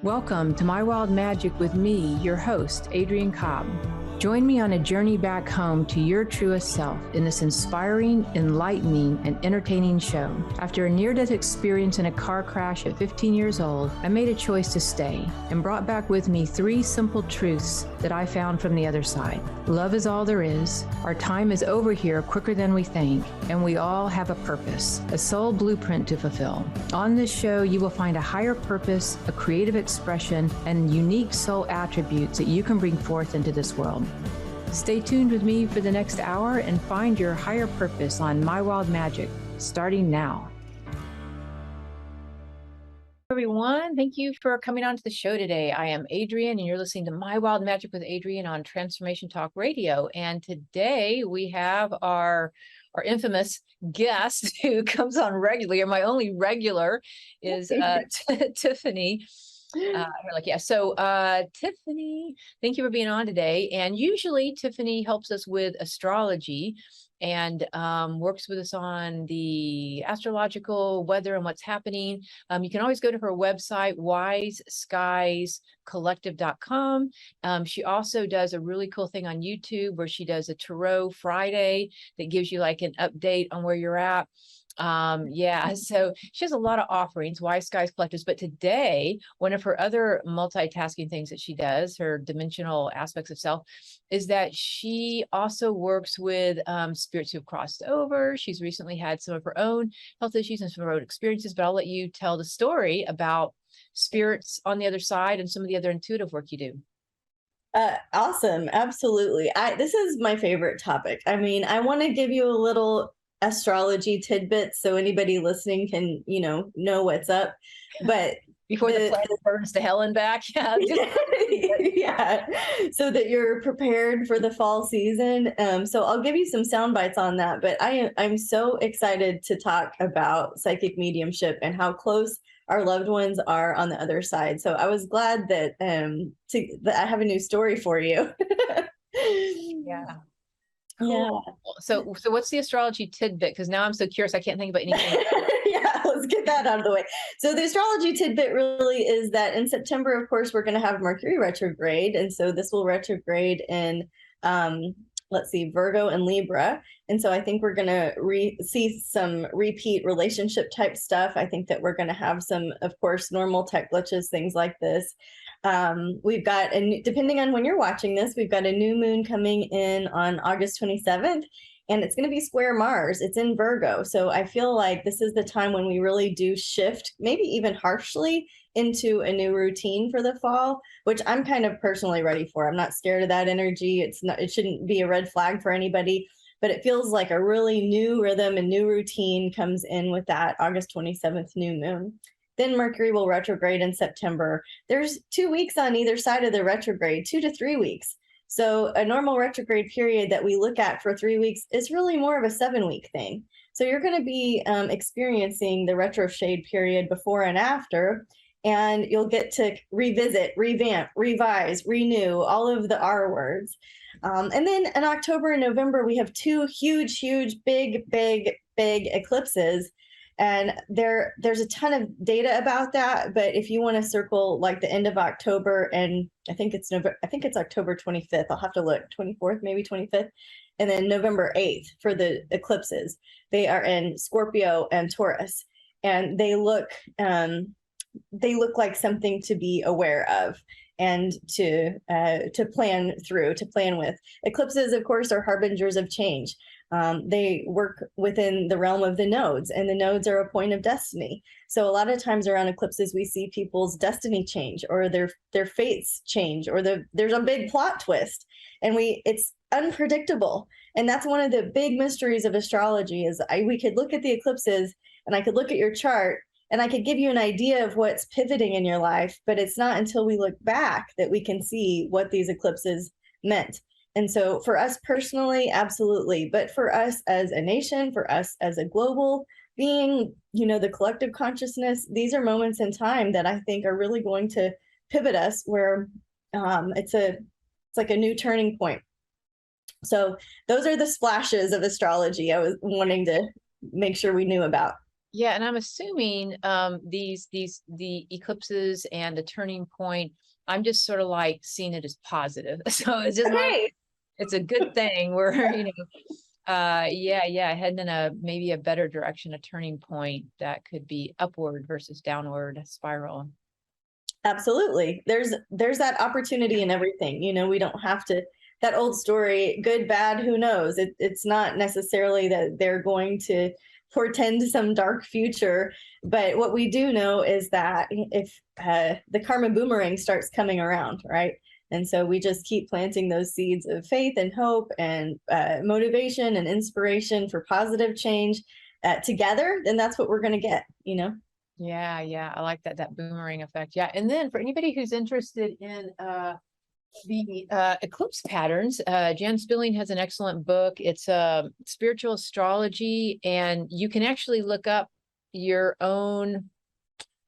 Welcome to My Wild Magic with me, your host, Adrienne Cobb. Join me on a journey back home to your truest self in this inspiring, enlightening, and entertaining show. After a near-death experience in a car crash at 15 years old, I made a choice to stay and brought back with me 3 simple truths that I found from the other side. Love is all there is. Our time is over here quicker than we think, and we all have a purpose, a soul blueprint to fulfill. On this show, you will find a higher purpose, a creative expression, and unique soul attributes that you can bring forth into this world. Stay tuned with me for the next hour and find your higher purpose on My Wild Magic, starting now. Everyone, thank you for coming on to the show today. I am Adrienne, and you're listening to My Wild Magic with Adrienne on Transformation Talk Radio. And today we have our infamous guest who comes on regularly, or my only regular is Tiffany Harelik. Yeah. So Tiffany, thank you for being on today. And usually Tiffany helps us with astrology and works with us on the astrological weather and what's happening. You can always go to her website, wiseskiescollective.com. She also does a really cool thing on YouTube where she does a Tarot Friday that gives you like an update on where you're at. So she has a lot of offerings, Wise Skies Collectives, but today one of her other multitasking things that she does, her dimensional aspects of self, is that she also works with spirits who've crossed over. She's recently had some of her own health issues and some of her own experiences, but I'll let you tell the story about spirits on the other side and some of the other intuitive work you do. Awesome. Absolutely. This is my favorite topic. I mean, I want to give you a little astrology tidbits so anybody listening can, know what's up. But before the planet burns to hell and back. Yeah. Yeah. So that you're prepared for the fall season. So I'll give you some sound bites on that. But I'm so excited to talk about psychic mediumship and how close our loved ones are on the other side. So I was glad that that I have a new story for you. Yeah. Cool. Yeah. So what's the astrology tidbit? Because now I'm so curious, I can't think about anything. Yeah, let's get that out of the way. So the astrology tidbit really is that in September, of course, we're going to have Mercury retrograde. And so this will retrograde in, Virgo and Libra. And so I think we're going to see some repeat relationship type stuff. I think that we're going to have some, of course, normal tech glitches, things like this. We've got, depending on when you're watching this, we've got a new moon coming in on August 27th, and it's going to be square Mars. It's in Virgo. So I feel like this is the time when we really do shift, maybe even harshly, into a new routine for the fall, which I'm kind of personally ready for. I'm not scared of that energy. It shouldn't be a red flag for anybody, but it feels like a really new rhythm and new routine comes in with that August 27th new moon. Then Mercury will retrograde in September. There's 2 weeks on either side of the retrograde, 2 to 3 weeks. So a normal retrograde period that we look at for 3 weeks is really more of a 7-week thing. So you're going to be experiencing the retrograde period before and after, and you'll get to revisit, revamp, revise, renew, all of the R words. And then in October and November, we have 2 huge, big eclipses. And there's a ton of data about that. But if you want to circle like the end of October, and I think it's October 25th. I'll have to look, 24th, maybe 25th. And then November 8th for the eclipses. They are in Scorpio and Taurus. And they look like something to be aware of and to plan with. Eclipses, of course, are harbingers of change. They work within the realm of the nodes, and the nodes are a point of destiny. So a lot of times around eclipses, we see people's destiny change, or their fates change, or there's a big plot twist, and it's unpredictable. And that's one of the big mysteries of astrology is we could look at the eclipses, and I could look at your chart, and I could give you an idea of what's pivoting in your life, but it's not until we look back that we can see what these eclipses meant. And so for us personally, absolutely. But for us as a nation, for us as a global being, the collective consciousness, these are moments in time that I think are really going to pivot us where it's like a new turning point. So those are the splashes of astrology I was wanting to make sure we knew about. Yeah, and I'm assuming the eclipses and the turning point, I'm just sort of like seeing it as positive. So it's just like Okay. it's a good thing. We're, yeah, heading in maybe a better direction, a turning point that could be upward versus downward spiral. Absolutely. There's that opportunity in everything. We don't have to, that old story, good, bad, who knows? It's not necessarily that they're going to portend some dark future, but what we do know is that if the karma boomerang starts coming around, right? And so we just keep planting those seeds of faith and hope and motivation and inspiration for positive change together, then that's what we're going to get. Yeah, I like that boomerang effect. Yeah, and then for anybody who's interested in the eclipse patterns, Jan Spilling has an excellent book. It's Spiritual Astrology, and you can actually look up your own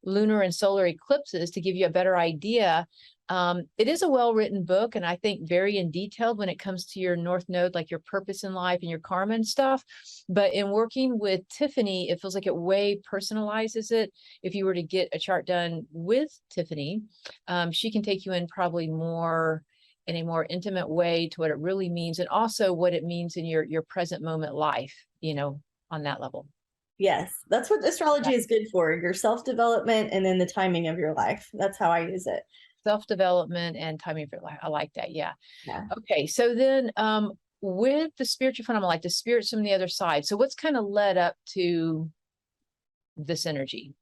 lunar and solar eclipses to give you a better idea. It is a well-written book, and I think very in detailed when it comes to your North Node, like your purpose in life and your karma and stuff. But in working with Tiffany, it feels like it way personalizes it. If you were to get a chart done with Tiffany, she can take you in probably more in a more intimate way to what it really means, and also what it means in your present moment life, on that level. Yes, that's what astrology is good for, your self-development and then the timing of your life. That's how I use it. Self-development and timing for life. I like that. Yeah. Yeah. Okay. So then with the spiritual phenomenon, like the spirits from the other side. So what's kind of led up to this energy?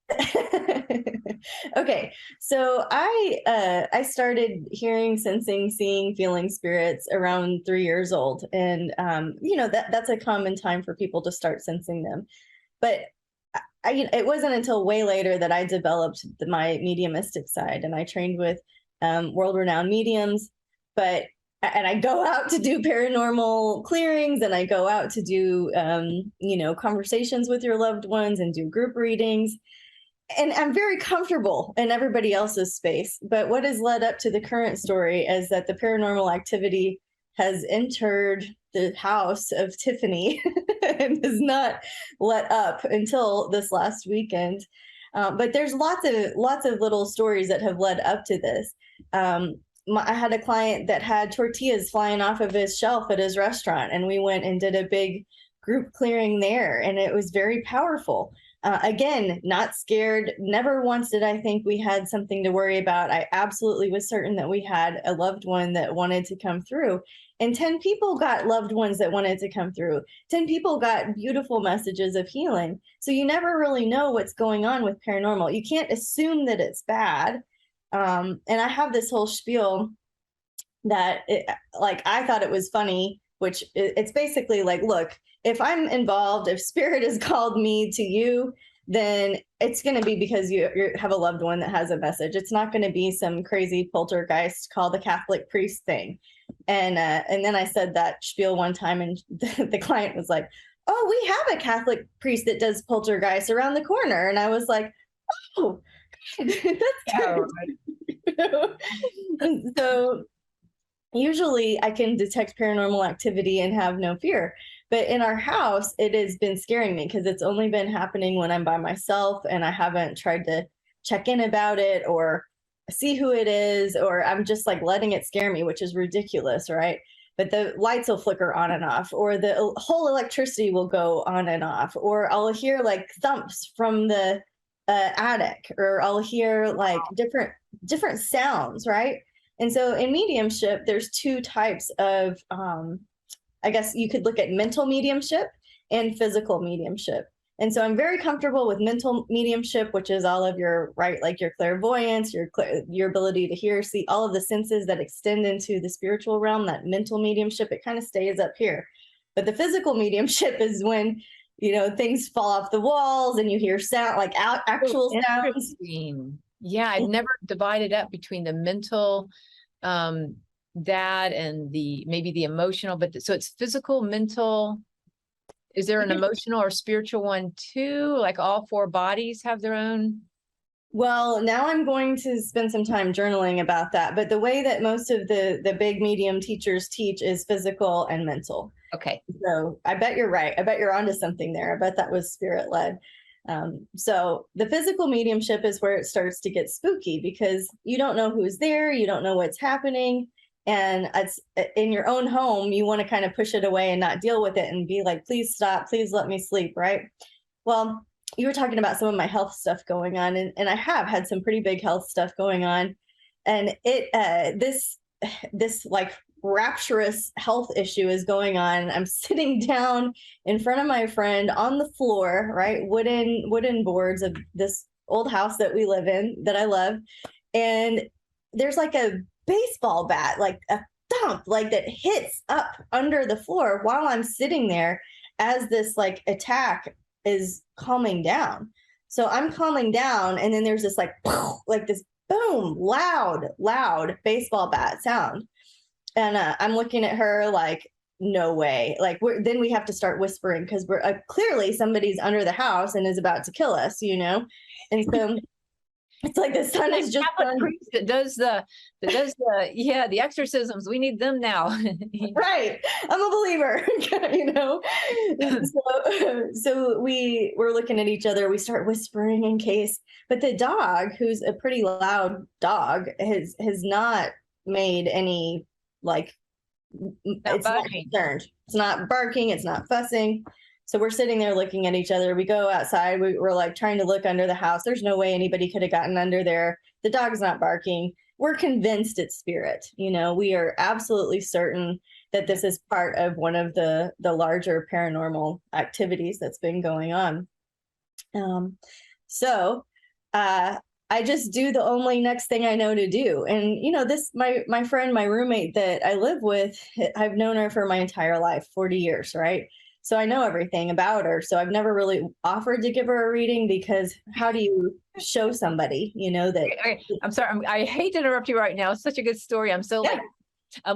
Okay. So I started hearing, sensing, seeing, feeling spirits around 3 years old. And that's a common time for people to start sensing them. But it wasn't until way later that I developed my mediumistic side, and I trained with world-renowned mediums. And I go out to do paranormal clearings, and I go out to do conversations with your loved ones and do group readings. And I'm very comfortable in everybody else's space. But what has led up to the current story is that the paranormal activity has entered the house of Tiffany and has not let up until this last weekend. But there's lots of little stories that have led up to this. I had a client that had tortillas flying off of his shelf at his restaurant, and we went and did a big group clearing there, and it was very powerful. Again, not scared. Never once did I think we had something to worry about. I absolutely was certain that we had a loved one that wanted to come through. And 10 people got loved ones that wanted to come through. 10 people got beautiful messages of healing. So you never really know what's going on with paranormal. You can't assume that it's bad. And I have this whole spiel that I thought it was funny, which it's basically like, look, if I'm involved, if spirit has called me to you, then it's going to be because you have a loved one that has a message. It's not going to be some crazy poltergeist called the Catholic priest thing. And then I said that spiel one time, and the client was like, oh, we have a Catholic priest that does poltergeist around the corner. And I was like, oh, that's good. So usually I can detect paranormal activity and have no fear. But in our house, it has been scaring me because it's only been happening when I'm by myself and I haven't tried to check in about it or see who it is, or I'm just like letting it scare me, which is ridiculous, right? But the lights will flicker on and off, or the whole electricity will go on and off, or I'll hear like thumps from the attic, or I'll hear like different sounds, right? And so in mediumship, there's two types of, I guess you could look at mental mediumship and physical mediumship. And so I'm very comfortable with mental mediumship, which is all of your, right, like your clairvoyance, your ability to hear, see, all of the senses that extend into the spiritual realm. That mental mediumship, it kind of stays up here. But the physical mediumship is when, things fall off the walls and you hear sound, like actual sounds. Yeah, I'd never divided up between the mental, that and maybe the emotional, but so it's physical, mental. Is there an emotional or spiritual one too? Like all four bodies have their own? Well, now I'm going to spend some time journaling about that. But the way that most of the big medium teachers teach is physical and mental. Okay. So I bet you're right. I bet you're onto something there. I bet that was spirit led. So the physical mediumship is where it starts to get spooky because you don't know who's there, you don't know what's happening. And it's in your own home, you want to kind of push it away and not deal with it and be like, please stop, please let me sleep, right? Well, you were talking about some of my health stuff going on, and I have had some pretty big health stuff going on. And this like rapturous health issue is going on. I'm sitting down in front of my friend on the floor, right? Wooden boards of this old house that we live in that I love. And there's like a baseball bat, like a thump, like that hits up under the floor while I'm sitting there as this like attack is calming down. So I'm calming down, and then there's this like this boom, loud baseball bat sound. And I'm looking at her like, no way. Like then we have to start whispering because we're clearly somebody's under the house and is about to kill us, you know? And so it's like the sun is just priest that does the exorcisms. We need them now. Right. I'm a believer, you know? So we're looking at each other. We start whispering in case, but the dog, who's a pretty loud dog, has not made any, like, it's not concerned. It's not barking. It's not fussing. So we're sitting there looking at each other. We go outside. We're like trying to look under the house. There's no way anybody could have gotten under there. The dog's not barking. We're convinced it's spirit. You know, we are absolutely certain that this is part of one of the larger paranormal activities that's been going on. So I just do the only next thing I know to do. And, you know, this, my friend, my roommate that I live with, I've known her for my entire life, 40 years, right? So I know everything about her. So I've never really offered to give her a reading because how do you show somebody, you know, that... Okay. I'm sorry. I hate to interrupt you right now. It's such a good story. I'm so like,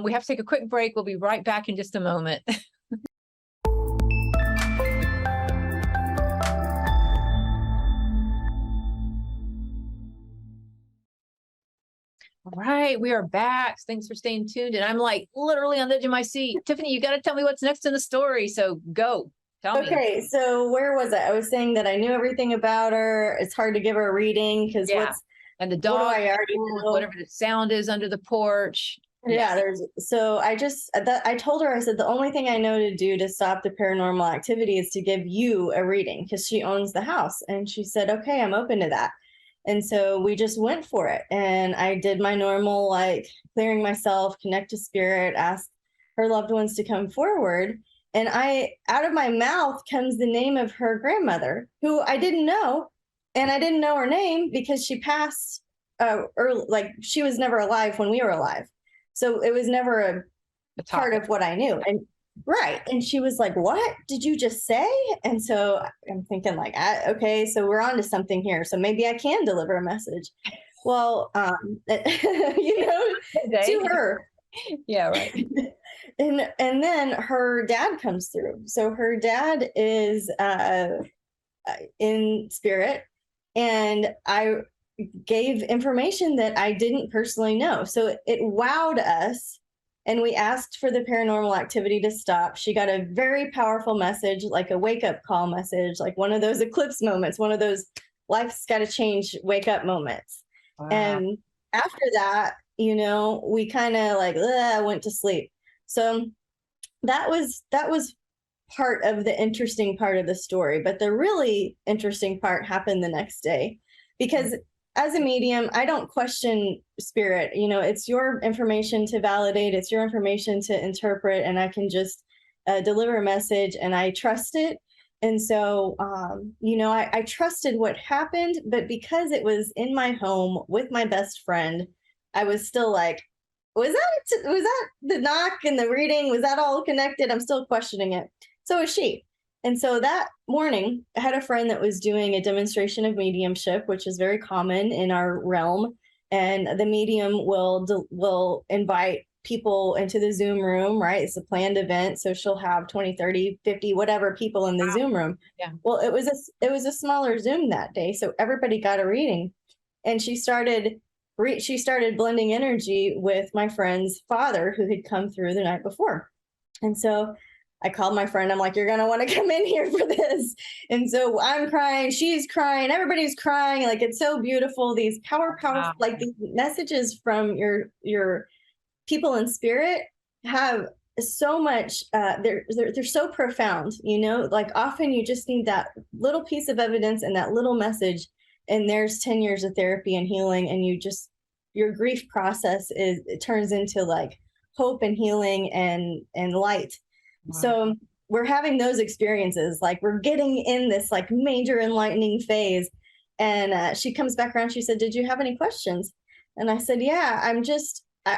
we have to take a quick break. We'll be right back in just a moment. All right, we are back. Thanks for staying tuned. And I'm like literally on the edge of my seat. Tiffany, you got to tell me what's next in the story. So go. Tell me. Okay, so where was I? I was saying that I knew everything about her. It's hard to give her a reading because and the dog, what do I already know? Whatever the sound is under the porch. Yeah, I told her, I said, the only thing I know to do to stop the paranormal activity is to give you a reading because she owns the house. And she said, okay, I'm open to that. And so we just went for it. And I did my normal, like clearing myself, connect to spirit, ask her loved ones to come forward. And out of my mouth comes the name of her grandmother, who I didn't know. And I didn't know her name because she passed early, like she was never alive when we were alive. So it was never a part of what I knew. And right. And she was like, what did you just say? And so I'm thinking like, okay, so we're on to something here. So maybe I can deliver a message. Well, you know, to her. Yeah, right. And then her dad comes through. So her dad is in spirit. And I gave information that I didn't personally know. So it wowed us. And we asked for the paranormal activity to stop. She got a very powerful message, like a wake-up call message, like one of those eclipse moments, one of those life's got to change wake-up moments. Wow. And after that, you know, we kind of like went to sleep. So that was part of the interesting part of the story. But the really interesting part happened the next day because as a medium, I don't question spirit. You know, it's your information to validate. It's your information to interpret. And I can just deliver a message and I trust it. And so, you know, I trusted what happened. But because it was in my home with my best friend, I was still like, was that the knock and the reading? Was that all connected? I'm still questioning it. So is she. And so that morning, I had a friend that was doing a demonstration of mediumship, which is very common in our realm. And the medium will invite people into the Zoom room, right? It's a planned event. So she'll have 20, 30, 50, whatever people in the Zoom room. Yeah. Well, it was a smaller Zoom that day. So everybody got a reading. And she started blending energy with my friend's father who had come through the night before. And so I called my friend. I'm like, you're going to want to come in here for this. And so I'm crying. She's crying. Everybody's crying. Like, it's so beautiful. These powerful, like these messages from your people in spirit have so much, they're so profound, you know, like often you just need that little piece of evidence and that little message. And there's 10 years of therapy and healing. And your grief process it turns into like hope and healing and light. Wow. So we're having those experiences, like we're getting in this like major enlightening phase. And she comes back around. She said, did you have any questions? And I said, yeah,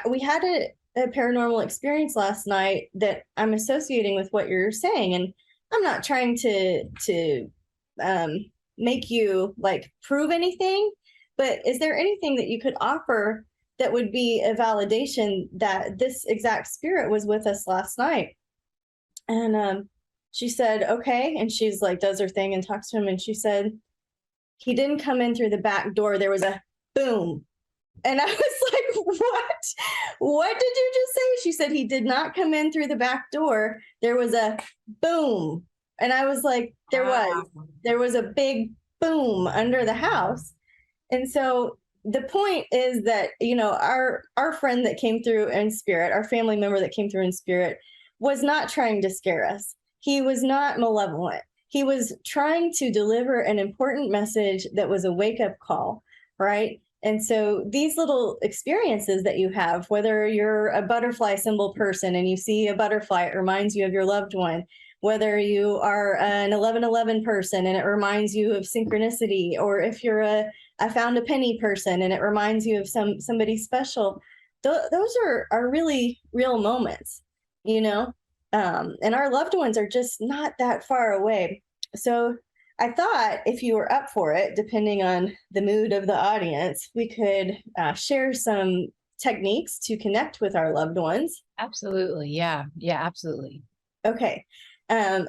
we had a paranormal experience last night that I'm associating with what you're saying. And I'm not trying to make you like prove anything, but is there anything that you could offer that would be a validation that this exact spirit was with us last night? And she said, okay. And she's like, does her thing and talks to him. And she said, he didn't come in through the back door. There was a boom. And I was like, what did you just say? She said, he did not come in through the back door. There was a boom. And I was like, there was a big boom under the house. And so the point is that, you know, our friend that came through in spirit, our family member that came through in spirit, was not trying to scare us. He was not malevolent. He was trying to deliver an important message that was a wake-up call, right? And so these little experiences that you have, whether you're a butterfly symbol person and you see a butterfly, it reminds you of your loved one, whether you are an 1111 person and it reminds you of synchronicity, or if you're I found a penny person and it reminds you of somebody special, those are really real moments, you know, and our loved ones are just not that far away. So I thought if you were up for it, depending on the mood of the audience, we could share some techniques to connect with our loved ones. Absolutely. Yeah. Yeah, absolutely. Okay.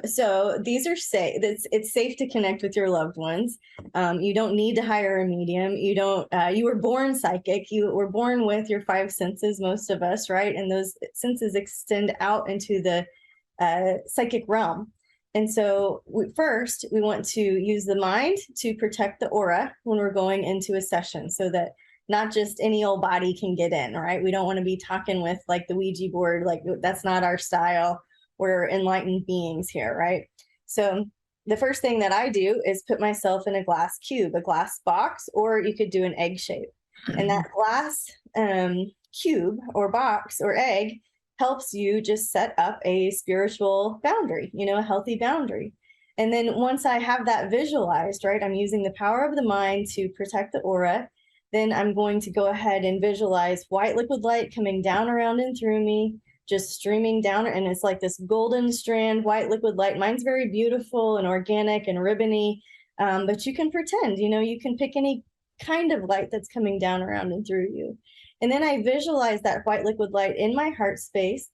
So these are safe. It's safe to connect with your loved ones. You don't need to hire a medium. You were born psychic. You were born with your 5 senses, most of us, right? And those senses extend out into the psychic realm. And so we want to use the mind to protect the aura when we're going into a session, so that not just any old body can get in, right? We don't want to be talking with like the Ouija board. Like, that's not our style. We're enlightened beings here, right? So the first thing that I do is put myself in a glass cube, a glass box, or you could do an egg shape. And that glass cube or box or egg helps you just set up a spiritual boundary, you know, a healthy boundary. And then once I have that visualized, right, I'm using the power of the mind to protect the aura. Then I'm going to go ahead and visualize white liquid light coming down around and through me, just streaming down. And it's like this golden strand, white liquid light. Mine's very beautiful and organic and ribbony, but you can pretend, you know, you can pick any kind of light that's coming down around and through you. And then I visualize that white liquid light in my heart space,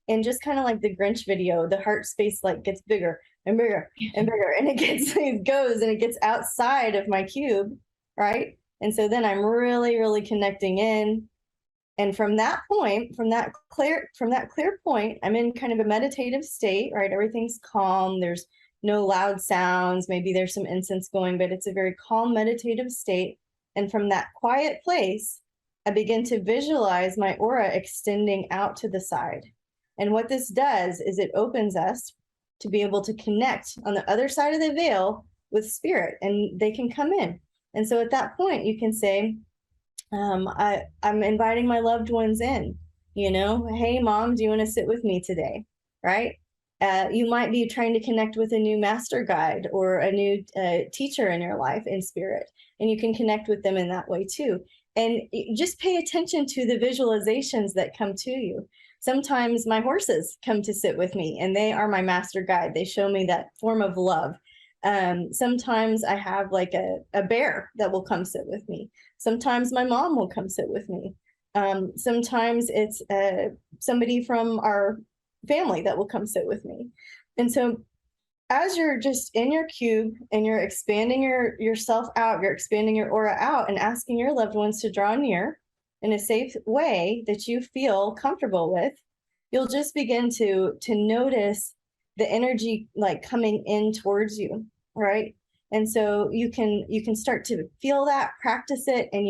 and just kind of like the Grinch video, the heart space like gets bigger and bigger and bigger, and it goes and it gets outside of my cube, right? And so then I'm really, really connecting in. And from that point, from that clear point, I'm in kind of a meditative state, right? Everything's calm. There's no loud sounds. Maybe there's some incense going, but it's a very calm meditative state. And from that quiet place, I begin to visualize my aura extending out to the side. And what this does is it opens us to be able to connect on the other side of the veil with spirit, and they can come in. And so at that point, you can say, I'm inviting my loved ones in, you know, hey, Mom, do you want to sit with me today? Right? You might be trying to connect with a new master guide or a new teacher in your life in spirit, and you can connect with them in that way too. And just pay attention to the visualizations that come to you. Sometimes my horses come to sit with me, and they are my master guide. They show me that form of love. Sometimes I have like a bear that will come sit with me. Sometimes my mom will come sit with me. Sometimes it's somebody from our family that will come sit with me. And so as you're just in your cube and you're expanding yourself out, you're expanding your aura out and asking your loved ones to draw near in a safe way that you feel comfortable with, you'll just begin to notice the energy like coming in towards you, right? And so you can start to feel that, practice it, and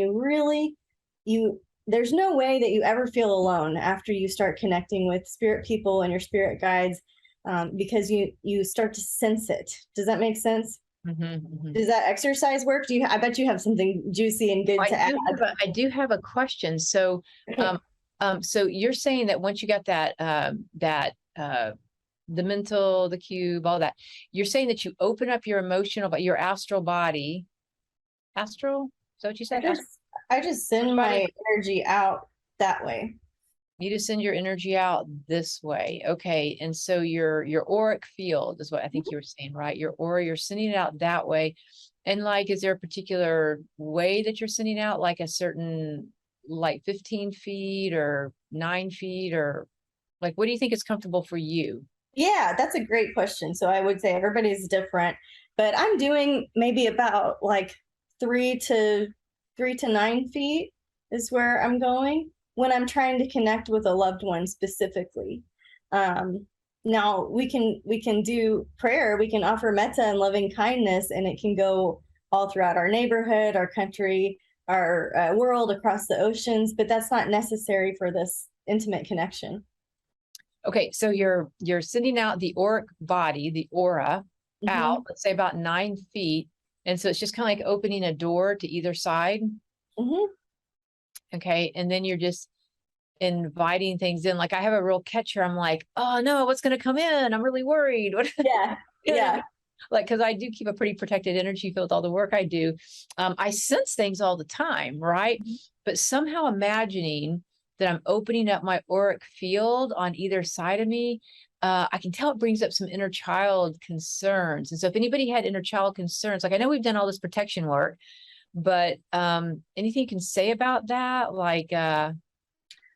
there's no way that you ever feel alone after you start connecting with spirit people and your spirit guides, because you start to sense it. Does that make sense? Mm-hmm, mm-hmm. Does that exercise work? I bet you have something juicy and good to add. I do have a question. So, Okay. So you're saying that once you got that, the mental, the cube, all that, you're saying that you open up your emotional, but your astral body, astral? Is that what you said? I just send my energy out that way. You just send your energy out this way. Okay. And so your auric field is what I think you were saying, right? Your aura, you're sending it out that way. And like, is there a particular way that you're sending out, like a certain, like 15 feet or 9 feet, or like, what do you think is comfortable for you? Yeah, that's a great question. So I would say everybody's different, but I'm doing maybe about like 3 to 9 feet is where I'm going when I'm trying to connect with a loved one specifically. Now we can do prayer, we can offer metta and loving kindness, and it can go all throughout our neighborhood, our country, our world, across the oceans, but that's not necessary for this intimate connection. Okay, so you're sending out the auric body, the aura, out, let's say about 9 feet. And so it's just kind of like opening a door to either side. Okay, and then you're just inviting things in. Like I have a real catcher. I'm like, oh no, what's going to come in? I'm really worried. Yeah, yeah. Like, because I do keep a pretty protected energy field, all the work I do. I sense things all the time, right? But somehow imagining that I'm opening up my auric field on either side of me, I can tell it brings up some inner child concerns. And so if anybody had inner child concerns, like I know we've done all this protection work, but anything you can say about that? Like, I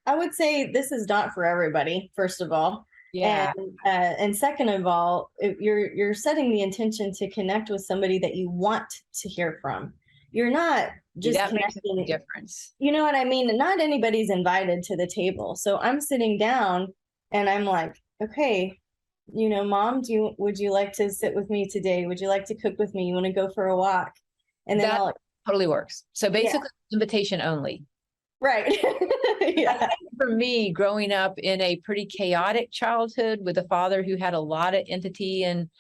would say this is not for everybody, first of all. Yeah. And second of all, you're setting the intention to connect with somebody that you want to hear from. You're not just connecting. Difference. You know what I mean? Not anybody's invited to the table. So I'm sitting down and I'm like, okay, Mom, would you like to sit with me today? Would you like to cook with me? You want to go for a walk? And then that totally works. So basically, invitation only. Right. Yeah. For me, growing up in a pretty chaotic childhood with a father who had a lot of entity and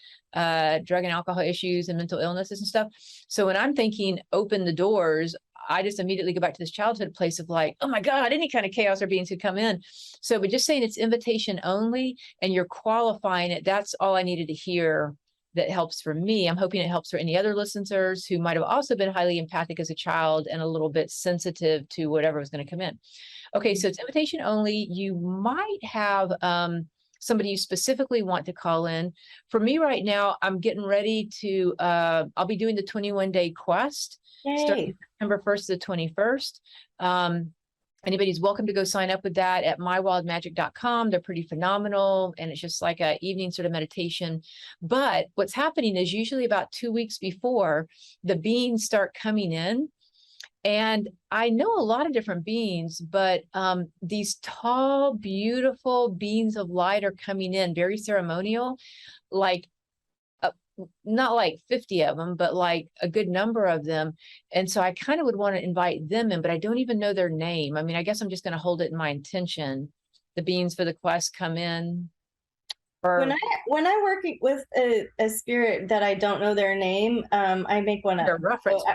drug and alcohol issues and mental illnesses and stuff. So when I'm thinking open the doors, I just immediately go back to this childhood place of like, oh my God, any kind of chaos or beings could come in. So, but just saying it's invitation only and you're qualifying it, that's all I needed to hear. That helps for me. I'm hoping it helps for any other listeners who might have also been highly empathic as a child and a little bit sensitive to whatever was going to come in. Okay, so it's invitation only. You might have somebody you specifically want to call in. For me right now, I'm getting ready to, I'll be doing the 21-day quest starting September 1st to the 21st. Anybody's welcome to go sign up with that at mywildmagic.com. They're pretty phenomenal. And it's just like an evening sort of meditation. But what's happening is usually about 2 weeks before the beings start coming in. And I know a lot of different beings, but these tall, beautiful beings of light are coming in, very ceremonial, like not like 50 of them, but like a good number of them. And so I kind of would want to invite them in, but I don't even know their name. I mean, I guess I'm just going to hold it in my intention. The beings for the quest come in. When I work with a spirit that I don't know their name, I make one up. Reference. So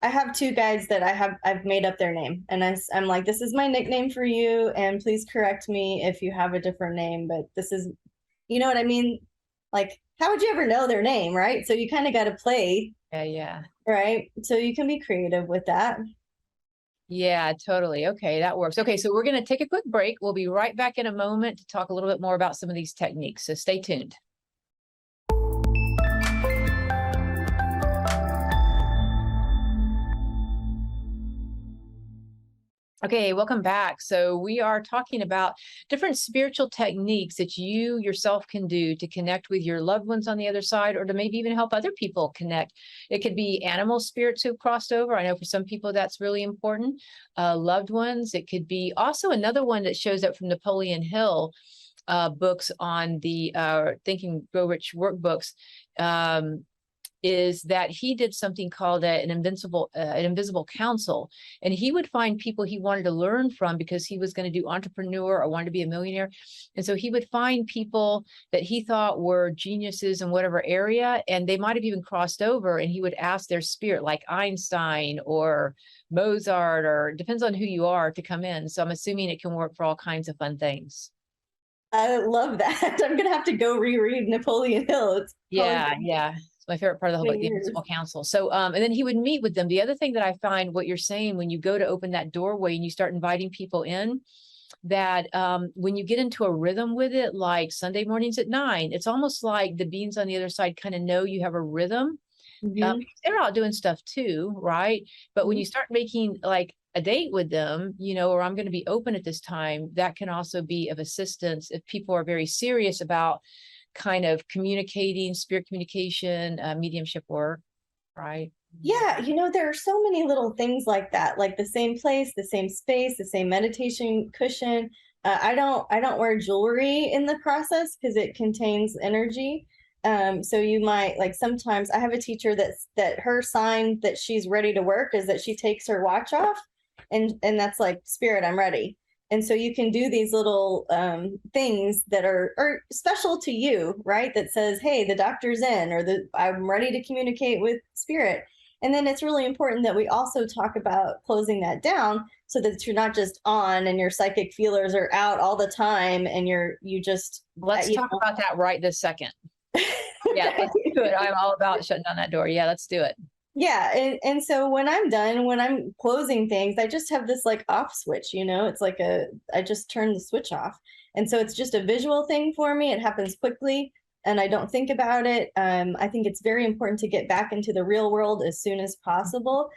I have 2 guides that I've made up their name, and I'm like, this is my nickname for you, and please correct me if you have a different name, but this is, you know what I mean? Like, how would you ever know their name, right? So you kind of got to play. Yeah. Right. So you can be creative with that. Yeah, totally. Okay, that works. Okay, so we're going to take a quick break. We'll be right back in a moment to talk a little bit more about some of these techniques. So stay tuned. Okay, welcome back. So we are talking about different spiritual techniques that you yourself can do to connect with your loved ones on the other side, or to maybe even help other people connect. It could be animal spirits who've crossed over. I know for some people that's really important. Loved ones. It could be also another one that shows up from Napoleon Hill books on the Think and Grow Rich workbooks, is that he did something called an invisible council, and he would find people he wanted to learn from because he was going to do entrepreneur or wanted to be a millionaire. And so he would find people that he thought were geniuses in whatever area, and they might have even crossed over, and he would ask their spirit, like Einstein or Mozart, or depends on who you are, to come in. So I'm assuming it can work for all kinds of fun things. I love that. I'm gonna have to go reread Napoleon Hill. It's yeah. It's my favorite part of the whole book, the Invisible Council. So, and then he would meet with them. The other thing that I find, what you're saying, when you go to open that doorway and you start inviting people in, that when you get into a rhythm with it, like Sunday mornings at 9, it's almost like the beings on the other side kind of know you have a rhythm. They're out doing stuff too, right? But when you start making like a date with them, or I'm going to be open at this time, that can also be of assistance if people are very serious about kind of communicating, spirit communication, mediumship work, right? Yeah, there are so many little things like that, like the same place, the same space, the same meditation cushion. I don't wear jewelry in the process because it contains energy. So you might, like, sometimes I have a teacher that her sign that she's ready to work is that she takes her watch off, and that's like, spirit, I'm ready. And so you can do these little things that are special to you, right? That says, hey, the doctor's in, or I'm ready to communicate with spirit. And then it's really important that we also talk about closing that down so that you're not just on and your psychic feelers are out all the time and you just. Let's talk about that right this second. Yeah, let's do it. I'm all about shutting down that door. Yeah, let's do it. Yeah. And so when I'm done, when I'm closing things, I just have this like off switch, it's like I just turn the switch off. And so it's just a visual thing for me. It happens quickly and I don't think about it. I think it's very important to get back into the real world as soon as possible.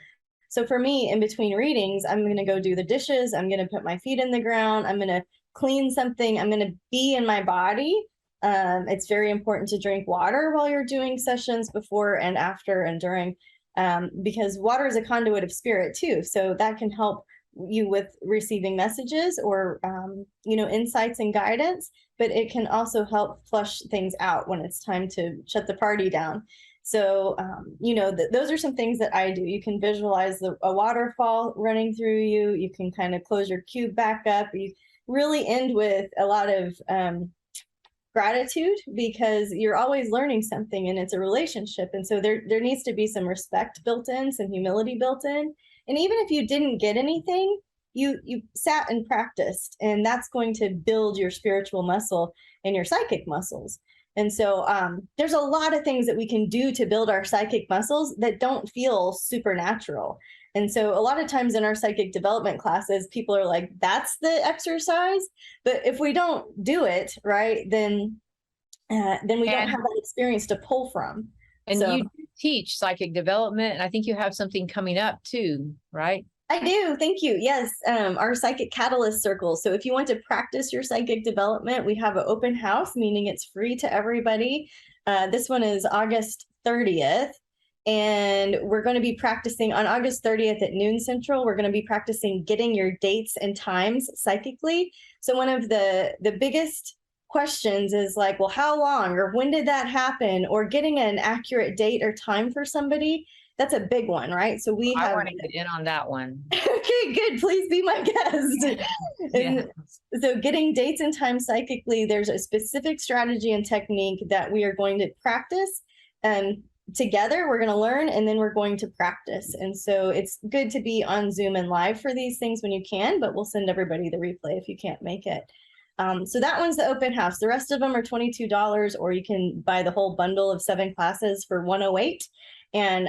So for me, in between readings, I'm going to go do the dishes. I'm going to put my feet in the ground. I'm going to clean something. I'm going to be in my body. It's very important to drink water while you're doing sessions, before and after and during. Because water is a conduit of spirit too. So that can help you with receiving messages or, insights and guidance, but it can also help flush things out when it's time to shut the party down. So, those are some things that I do. You can visualize a waterfall running through you. You can kind of close your cube back up. You really end with a lot of, gratitude, because you're always learning something and it's a relationship. And so there needs to be some respect built in, some humility built in. And even if you didn't get anything, you sat and practiced, and that's going to build your spiritual muscle and your psychic muscles. And so there's a lot of things that we can do to build our psychic muscles that don't feel supernatural. And so a lot of times in our psychic development classes, people are like, that's the exercise. But if we don't do it, right, then we don't have that experience to pull from. And so, you teach psychic development, and I think you have something coming up too, right? I do. Thank you. Yes. Our psychic catalyst circle. So if you want to practice your psychic development, we have an open house, meaning it's free to everybody. This one is August 30th. And we're going to be practicing on August 30th at noon Central. We're going to be practicing getting your dates and times psychically. So one of the biggest questions is like, well, how long, or when did that happen, or getting an accurate date or time for somebody. That's a big one, right? So I want to get in on that one. Okay, good. Please be my guest. And so getting dates and times psychically, there's a specific strategy and technique that we are going to practice. Together, we're going to learn, and then we're going to practice. And so it's good to be on Zoom and live for these things when you can, but we'll send everybody the replay if you can't make it. So that one's the open house. The rest of them are $22, or you can buy the whole bundle of 7 classes for $108. And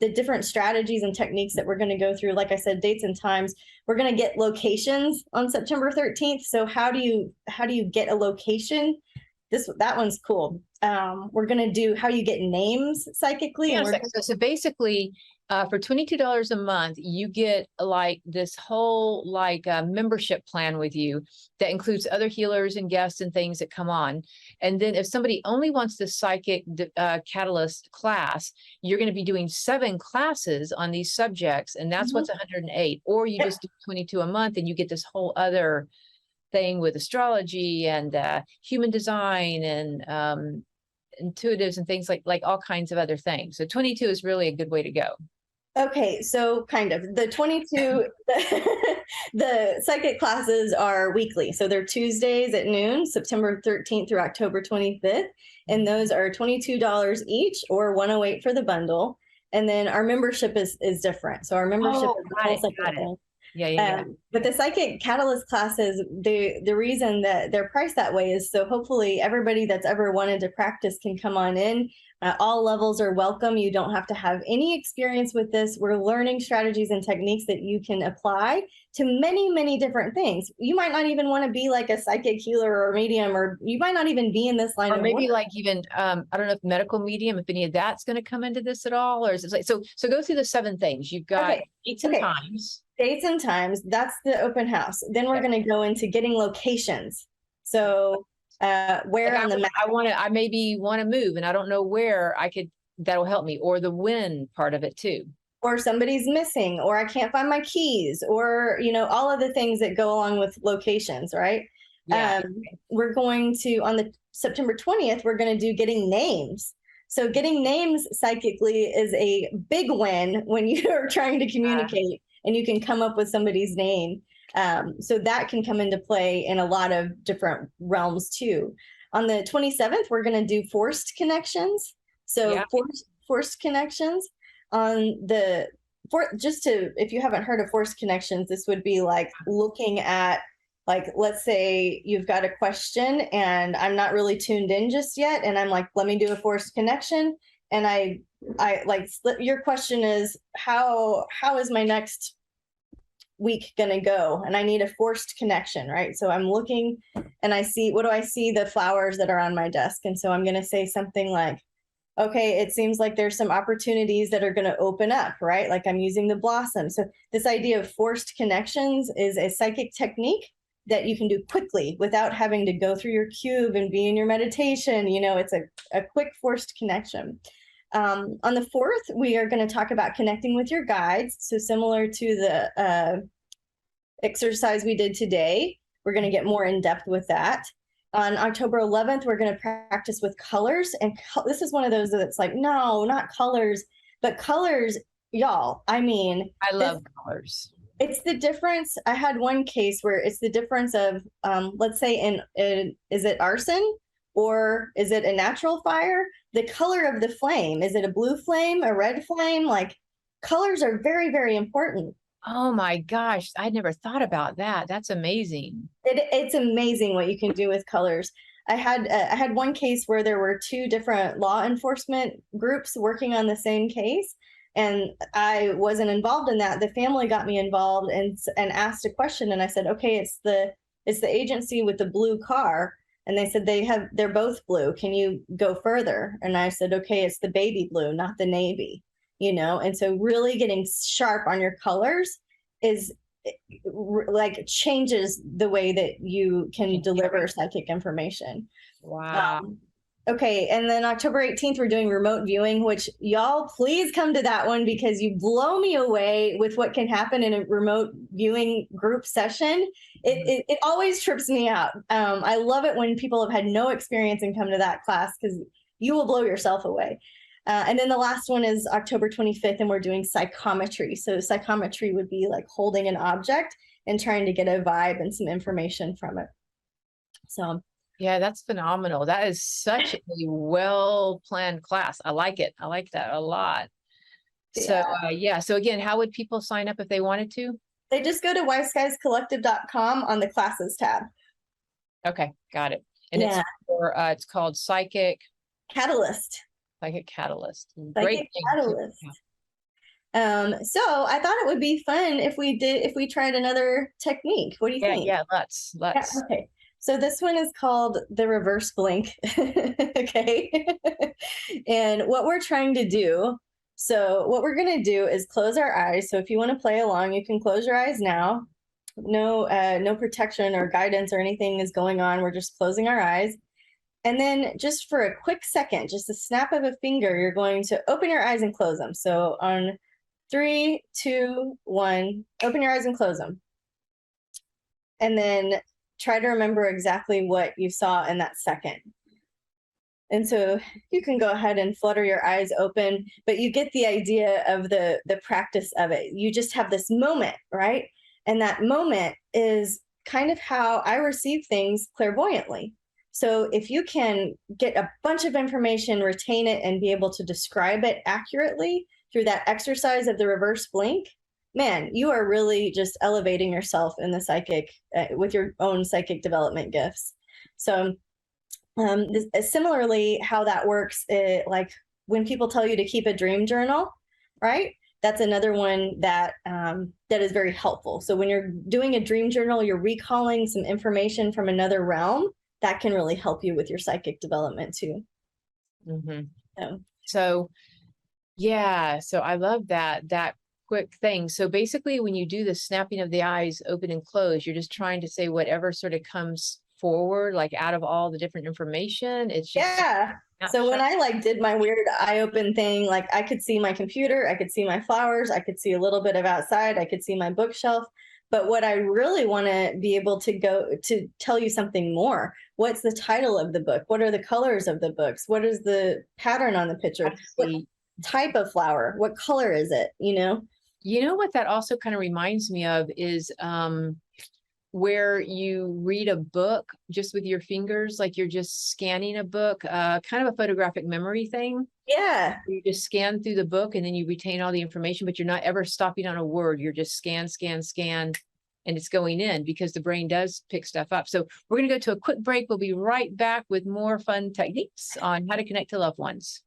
the different strategies and techniques that we're going to go through, like I said, dates and times, we're going to get locations on September 13th. So how do you get a location? That one's cool. We're going to do how you get names psychically. Yeah, so basically, for $22 a month, you get like this whole membership plan with you that includes other healers and guests and things that come on. And then if somebody only wants the psychic catalyst class, you're going to be doing 7 classes on these subjects, and that's what's $108. Or you just do 22 a month and you get this whole other thing with astrology and human design and intuitives and things like all kinds of other things. So 22 is really a good way to go. Okay, so kind of the 22, the psychic classes are weekly. So they're Tuesdays at noon, September 13th through October 25th. And those are $22 each or $108 for the bundle. And then our membership is different. So our membership is got it. Yeah. But the psychic catalyst classes, the reason that they're priced that way is so hopefully everybody that's ever wanted to practice can come on in. All levels are welcome. You don't have to have any experience with this. We're learning strategies and techniques that you can apply to many, many different things. You might not even want to be like a psychic healer or medium, or you might not even be in this line or maybe work. like even, I don't know if medical medium, if any of that's going to come into this at all, or is it like, so go through the 7 things. You've got dates and times. Dates and times, that's the open house. Then we're going to go into getting locations. So where on the map? I maybe want to move and I don't know where that'll help me, or the when part of it too. Or somebody's missing, or I can't find my keys, or, all of the things that go along with locations, right? Yeah. We're going to, on the September 20th, we're going to do getting names. So getting names psychically is a big win when you're trying to communicate and you can come up with somebody's name. So that can come into play in a lot of different realms too. On the 27th, we're going to do forced connections. So forced connections on the, if you haven't heard of forced connections, this would be like looking at, like, let's say you've got a question and I'm not really tuned in just yet. And I'm like, let me do a forced connection. And I like, your question is how is my next week going to go? And I need a forced connection, right? So I'm looking and I see, what do I see? The flowers that are on my desk. And so I'm going to say something like, okay, it seems like there's some opportunities that are going to open up, right? Like I'm using the blossom. So this idea of forced connections is a psychic technique that you can do quickly without having to go through your cube and be in your meditation. It's a quick forced connection. On the 4th, we are going to talk about connecting with your guides. So similar to the exercise we did today, we're going to get more in depth with that. On October 11th, we're going to practice with colors. And this is one of those that's like, no, not colors, but colors, y'all. I mean, I love colors. It's the difference. I had one case where it's the difference of, let's say is it arson or is it a natural fire? The color of the flame, is it a blue flame, a red flame? Like colors are very, very important. Oh my gosh. I never thought about that. That's amazing. It's amazing what you can do with colors. I had one case where there were 2 different law enforcement groups working on the same case. And I wasn't involved in that. The family got me involved and asked a question. And I said, okay, it's the agency with the blue car. And they said they're both blue. Can you go further? And I said, okay, it's the baby blue, not the navy, And so really getting sharp on your colors is like changes the way that you can deliver psychic information. Wow. Okay, and then October 18th, we're doing remote viewing, which y'all please come to that one because you blow me away with what can happen in a remote viewing group session. It always trips me out. I love it when people have had no experience and come to that class because you will blow yourself away. And then the last one is October 25th, and we're doing psychometry. So psychometry would be like holding an object and trying to get a vibe and some information from it. So yeah, that's phenomenal. That is such a well-planned class. I like it. I like that a lot. Yeah. So again, how would people sign up if they wanted to? They just go to wiseguyscollective.com on the classes tab. Okay, got it. And it's called Psychic Catalyst. Psychic Catalyst. Psychic Catalyst. So I thought it would be fun if we tried another technique. What do you think? Yeah, let's. Yeah, okay. So this one is called the reverse blink. Okay. And what we're trying to do, so what we're going to do is close our eyes. So if you want to play along, you can close your eyes now. No protection or guidance or anything is going on. We're just closing our eyes. And then just for a quick second, just a snap of a finger, you're going to open your eyes and close them. So on 3, 2, 1, open your eyes and close them. And then try to remember exactly what you saw in that second. And so you can go ahead and flutter your eyes open, but you get the idea of the practice of it. You just have this moment, right? And that moment is kind of how I receive things clairvoyantly. So if you can get a bunch of information, retain it, and be able to describe it accurately through that exercise of the reverse blink, man, you are really just elevating yourself in the psychic with your own psychic development gifts. So similarly, how that works, like when people tell you to keep a dream journal, right? That's another one that that is very helpful. So when you're doing a dream journal, you're recalling some information from another realm that can really help you with your psychic development too. Mm-hmm. So yeah, so I love that quick thing. So basically, when you do the snapping of the eyes open and close, you're just trying to say whatever sort of comes forward, like out of all the different information. It's just So when I like did my weird eye open thing, like I could see my computer, I could see my flowers, I could see a little bit of outside, I could see my bookshelf. But what I really want to be able to go to tell you something more. What's the title of the book? What are the colors of the books? What is the pattern on the picture? What type of flower? What color is it? You know what that also kind of reminds me of is where you read a book just with your fingers, like you're just scanning a book, kind of a photographic memory thing. Yeah. You just scan through the book and then you retain all the information, but you're not ever stopping on a word. You're just scan, and it's going in because the brain does pick stuff up. So we're going to go to a quick break. We'll be right back with more fun techniques on how to connect to loved ones.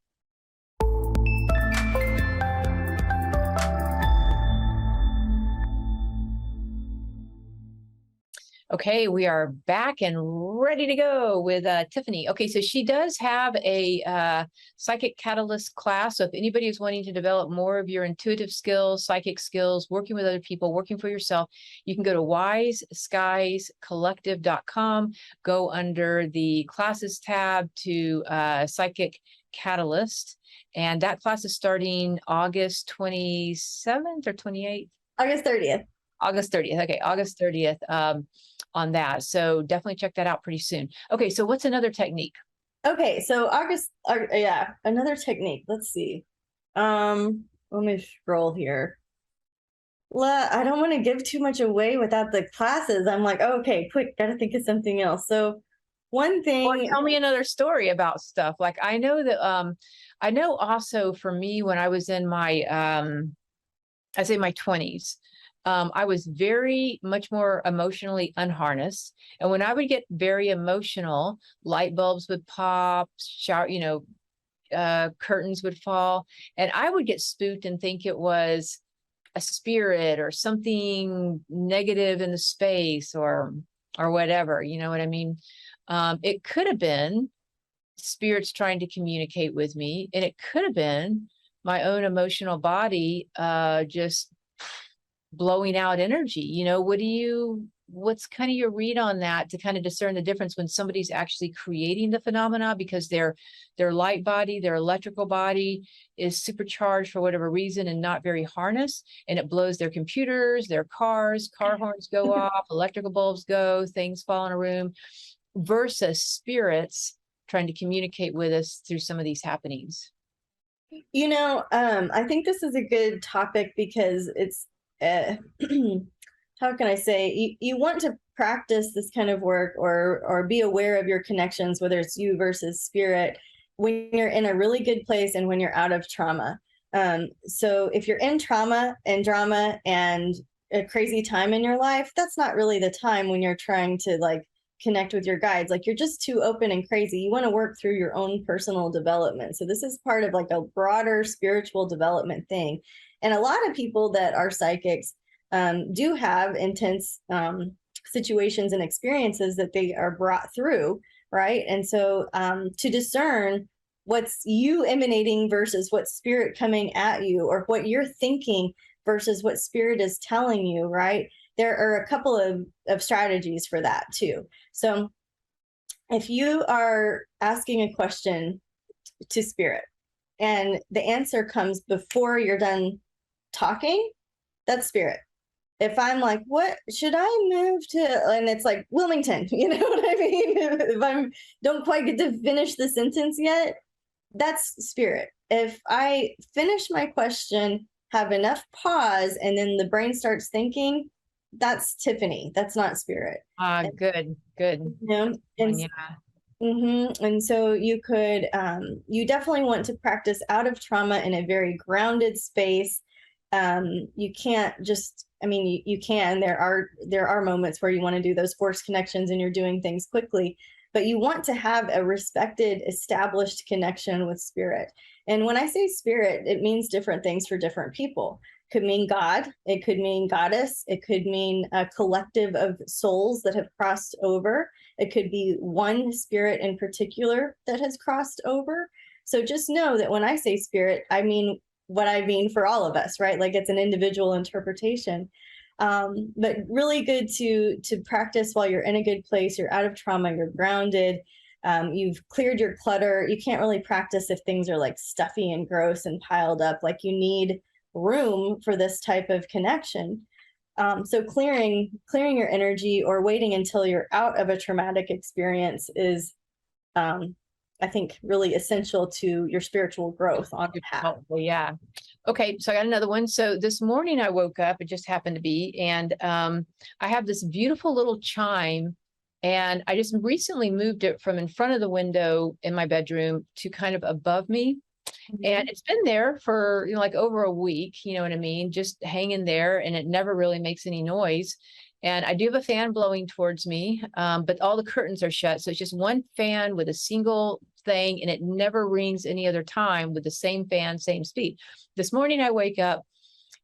Okay, we are back and ready to go with Tiffany. Okay, so she does have a psychic catalyst class. So if anybody is wanting to develop more of your intuitive skills, psychic skills, working with other people, working for yourself, you can go to wiseskiescollective.com, go under the classes tab to psychic catalyst. And that class is starting August 27th or 28th? August 30th. August 30th. Okay, August 30th on that. So definitely check that out pretty soon. Okay, so what's another technique? Okay, so another technique. Let's see. Let me scroll here. I don't want to give too much away without the classes. I'm like, oh, okay, quick, gotta think of something else. So one thing. Or tell me another story about stuff. Like I know that I know also for me when I was in my I say my 20s, I was very much more emotionally unharnessed. And when I would get very emotional, light bulbs would pop, curtains would fall, and I would get spooked and think it was a spirit or something negative in the space or whatever, you know what I mean? It could have been spirits trying to communicate with me, and it could have been my own emotional body just blowing out energy. What's kind of your read on that to kind of discern the difference when somebody's actually creating the phenomena because their light body, their electrical body is supercharged for whatever reason and not very harnessed, and it blows their computers, their car horns go off, electrical bulbs go, things fall in a room, versus spirits trying to communicate with us through some of these happenings? I think this is a good topic because it's how can I say, you want to practice this kind of work or be aware of your connections, whether it's you versus spirit, when you're in a really good place and when you're out of trauma. So if you're in trauma and drama and a crazy time in your life, that's not really the time when you're trying to connect with your guides. Like, you're just too open and crazy. You want to work through your own personal development. So this is part of a broader spiritual development thing. And a lot of people that are psychics do have intense situations and experiences that they are brought through, right? And so to discern what's you emanating versus what spirit coming at you, or what you're thinking versus what spirit is telling you, right? There are a couple of strategies for that too. So if you are asking a question to spirit and the answer comes before you're done talking, that's spirit. if I'm like, what should I move to? And it's like Wilmington, you know what I mean? If I don't quite get to finish the sentence yet, that's spirit. If I finish my question, have enough pause, and then the brain starts thinking, that's Tiffany. That's not spirit. Good. You know? And Yeah. And so you could, you definitely want to practice out of trauma in a very grounded space. You can't just, I mean, you can, there are moments where you want to do those forced connections and you're doing things quickly, but you want to have a respected, established connection with spirit. And when I say spirit, it means different things for different people. Could mean God, it could mean goddess, it could mean a collective of souls that have crossed over. It could be one spirit in particular that has crossed over. So just know that when I say spirit, I mean what I mean for all of us, right? Like it's an individual interpretation. But really good to practice while you're in a good place, you're out of trauma, you're grounded, you've cleared your clutter. You can't really practice if things are like stuffy and gross and piled up. Like you need room for this type of connection. So clearing your energy or waiting until you're out of a traumatic experience is, I think, really essential to your spiritual growth on the path. Yeah. Okay, so I got another one. So this morning I woke up, it just happened to be, and I have this beautiful little chime, and I just recently moved it from in front of the window in my bedroom to kind of above me. And it's been there for, you know, like over a week, you know what I mean? Just hanging there, and it never really makes any noise. And I do have a fan blowing towards me, but all the curtains are shut. So it's just one fan with a single thing, and it never rings any other time with the same fan, same speed. This morning I wake up,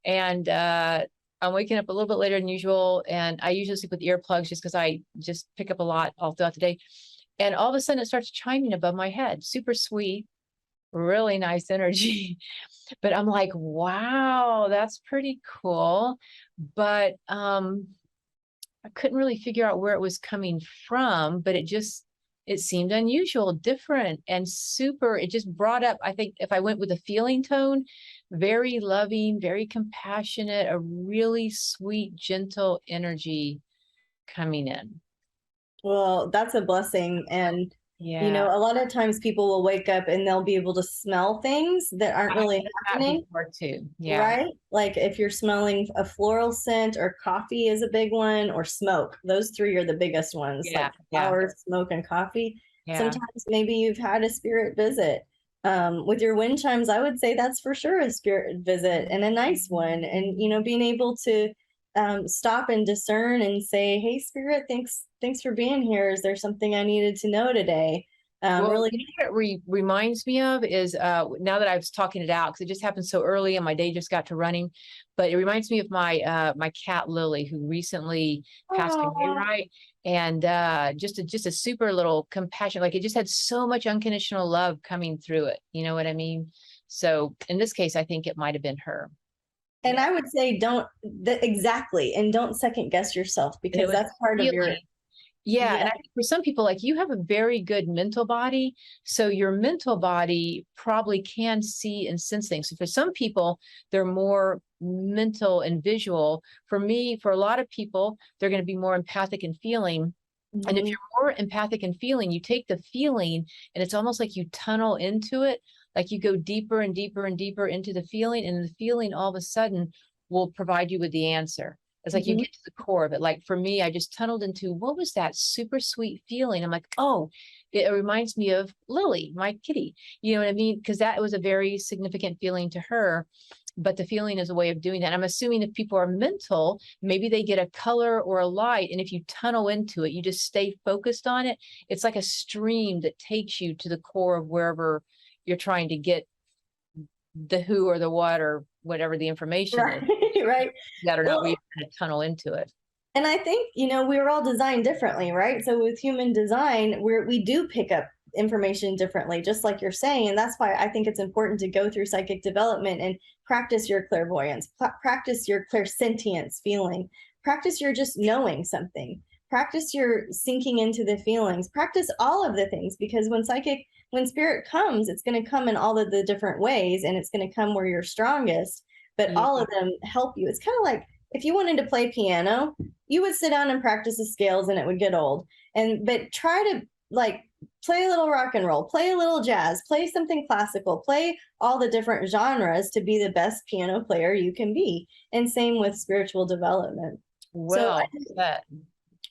and I'm waking up a little bit later than usual. And I usually sleep with earplugs just because I just pick up a lot all throughout the day. And all of a sudden it starts chiming above my head. Super sweet, really nice energy. But I'm like, wow, that's pretty cool. But I couldn't really figure out where it was coming from, but it seemed unusual, different, and super. It just brought up, I think if I went with a feeling tone, very loving, very compassionate, a really sweet, gentle energy coming in. Well, that's a blessing. And Yeah. you know, a lot of times people will wake up and they'll be able to smell things that aren't really happening. Before too. Yeah. Right? Like if you're smelling a floral scent, or coffee is a big one, or smoke. Those three are the biggest ones. Yeah. Like flowers, smoke, and coffee. Yeah. Sometimes maybe you've had a spirit visit. With your wind chimes, I would say that's for sure a spirit visit, and a nice one. And you know, being able to stop and discern and say, hey spirit, thanks for being here. Is there something I needed to know today? Well, really, you know what it reminds me of is now that I was talking it out, because it just happened so early and my day just got to running, but it reminds me of my my cat Lily, who recently passed away, right? And just a super little compassion, like it just had so much unconditional love coming through it. You know what I mean? So in this case, I think it might have been her. and I would say exactly, and don't second guess yourself, because that's part of your. Yeah. And I think for some people, like you have a very good mental body. So your mental body probably can see and sense things. So for some people, they're more mental and visual. For me, for a lot of people, they're going to be more empathic and feeling. And if you're more empathic and feeling, you take the feeling and it's almost like you tunnel into it. Like you go deeper and deeper and deeper into the feeling, and the feeling all of a sudden will provide you with the answer. It's like you get to the core of it. Like for me, I just tunneled into, what was that super sweet feeling? I'm like, oh, it reminds me of Lily, my kitty. You know what I mean? Because that was a very significant feeling to her. But the feeling is a way of doing that. I'm assuming if people are mental, maybe they get a color or a light. And if you tunnel into it, you just stay focused on it. It's like a stream that takes you to the core of wherever you're trying to get the who or the what or whatever the information is. Right. That or not, we kind of tunnel into it. And I think, you know, we were all designed differently, right? So with human design, we do pick up information differently, just like you're saying. And that's why I think it's important to go through psychic development and practice your clairvoyance, practice your clairsentience feeling, practice your just knowing something, practice your sinking into the feelings, practice all of the things, because when spirit comes, it's going to come in all of the different ways, and it's going to come where you're strongest, but all of them help you. It's kind of like if you wanted to play piano, you would sit down and practice the scales and it would get old. But try to like play a little rock and roll, play a little jazz, play something classical, play all the different genres to be the best piano player you can be. And same with spiritual development. Well,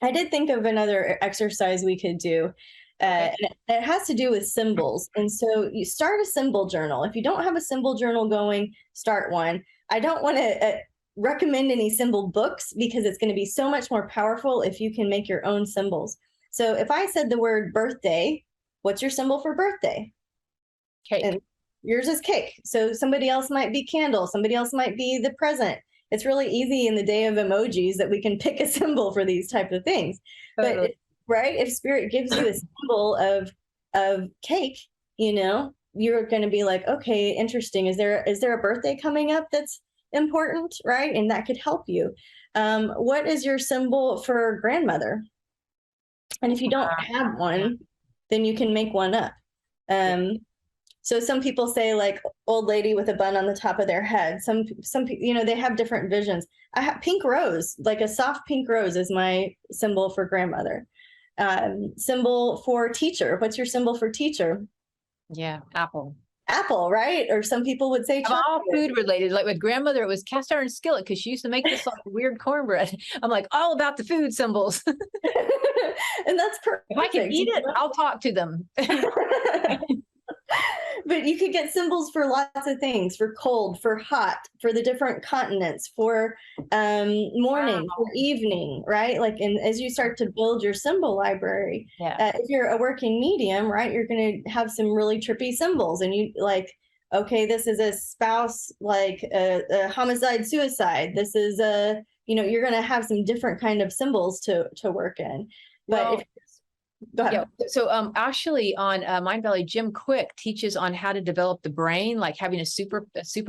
I did think of another exercise we could do. And it has to do with symbols. And so you start a symbol journal. If you don't have a symbol journal going, start one. I don't want to recommend any symbol books because it's going to be so much more powerful if you can make your own symbols. So if I said the word birthday, what's your symbol for birthday? Cake. And yours is cake. So somebody else might be candle. Somebody else might be the present. It's really easy in the day of emojis that we can pick a symbol for these type of things. But right, if spirit gives you a symbol of cake, you know, you're going to be like, okay, interesting. Is there a birthday coming up that's important, right? And that could help you. What is your symbol for grandmother? And if you don't have one, then you can make one up. So some people say like old lady with a bun on the top of their head. Some people, you know, they have different visions. I have pink rose, like a soft pink rose is my symbol for grandmother. Symbol for teacher. What's your symbol for teacher? Yeah, apple. Apple, right? Or some people would say chocolate. All food related. Like with grandmother, it was cast iron skillet because she used to make this like weird cornbread. I'm like all about the food symbols. And that's perfect. If I can eat it, I'll talk to them. But you could get symbols for lots of things, for cold, for hot, for the different continents, for morning, for evening, right? Like, and as you start to build your symbol library, if you're a working medium, right, you're going to have some really trippy symbols. And you like, okay, this is a spouse, like a homicide, suicide. This is a, you know, you're going to have some different kind of symbols to work in. But go ahead. Yeah. So actually on Mind Valley, Jim Quick teaches on how to develop the brain, like having a super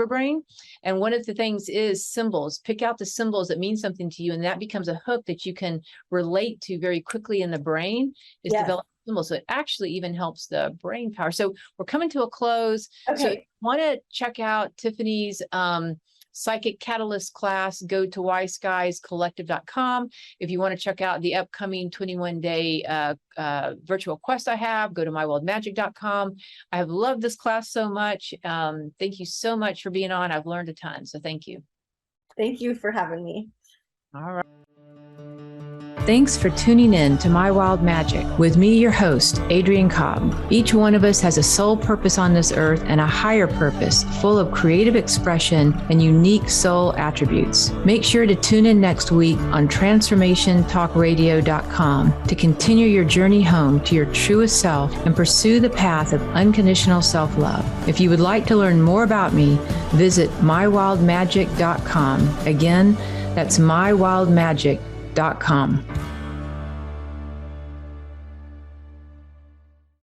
brain. And one of the things is symbols. Pick out the symbols that mean something to you. And that becomes a hook that you can relate to very quickly in the brain is develop symbols. So it actually even helps the brain power. So we're coming to a close. Okay. So if you want to check out Tiffany's Psychic Catalyst class, go to wiseguyscollective.com. If you want to check out the upcoming 21-day virtual quest I have, go to mywildmagic.com. I have loved this class so much. Thank you so much for being on. I've learned a ton, so thank you. Thank you for having me. All right. Thanks for tuning in to My Wild Magic with me, your host, Adrienne Cobb. Each one of us has a soul purpose on this earth and a higher purpose full of creative expression and unique soul attributes. Make sure to tune in next week on transformationtalkradio.com to continue your journey home to your truest self and pursue the path of unconditional self-love. If you would like to learn more about me, visit mywildmagic.com. Again, that's mywildmagic.com.